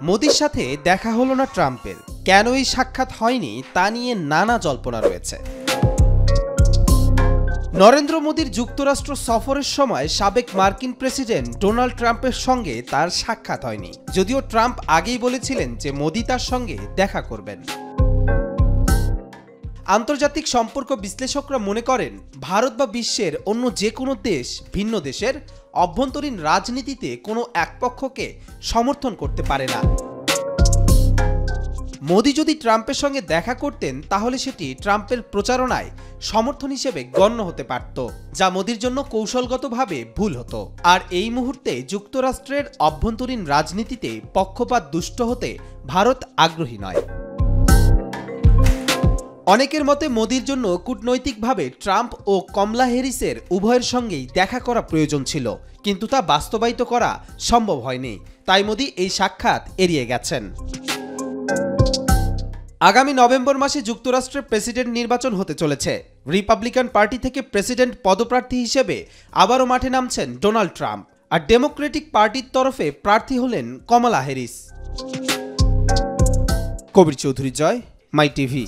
মোদির সাথে দেখা হলো না ট্রাম্পের, কেন এই সাক্ষাৎ হয়নি তা নিয়ে নানা জল্পনা রয়েছে। নরেন্দ্র মোদির যুক্তরাষ্ট্র সফরের সময় সাবেক মার্কিন প্রেসিডেন্ট ডোনাল্ড ট্রাম্পের সঙ্গে তার সাক্ষাৎ হয়নি, যদিও ট্রাম্প আগেই বলেছিলেন যে মোদি তার সঙ্গে দেখা করবেন। আন্তর্জাতিক সম্পর্ক বিশ্লেষকরা মনে করেন, ভারত বা বিশ্বের অন্য যে কোনো দেশ ভিন্ন দেশের অভ্যন্তরীণ রাজনীতিতে কোনো এক পক্ষকে সমর্থন করতে পারে না। মোদি যদি ট্রাম্পের সঙ্গে দেখা করতেন তাহলে সেটি ট্রাম্পের প্রচারণায় সমর্থন হিসেবে গণ্য হতে পারত, যা মোদির জন্য কৌশলগতভাবে ভুল হতো। আর এই মুহূর্তে যুক্তরাষ্ট্রের অভ্যন্তরীণ রাজনীতিতে পক্ষপাত দুষ্ট হতে ভারত আগ্রহী নয়। অনেকের মতে মোদির জন্য কূটনৈতিকভাবে ট্রাম্প ও কমলা হ্যারিসের উভয়ের সঙ্গেই দেখা করা প্রয়োজন ছিল, কিন্তু তা বাস্তবায়িত করা সম্ভব হয়নি, তাই মোদি এই সাক্ষাৎ এড়িয়ে গেছেন। আগামী নভেম্বর মাসে যুক্তরাষ্ট্রের প্রেসিডেন্ট নির্বাচন হতে চলেছে। রিপাবলিকান পার্টি থেকে প্রেসিডেন্ট পদপ্রার্থী হিসেবে আবারও মাঠে নামছেন ডোনাল্ড ট্রাম্প, আর ডেমোক্রেটিক পার্টির তরফে প্রার্থী হলেন কমলা হ্যারিস। কবির চৌধুরী জয়, মাই টিভি।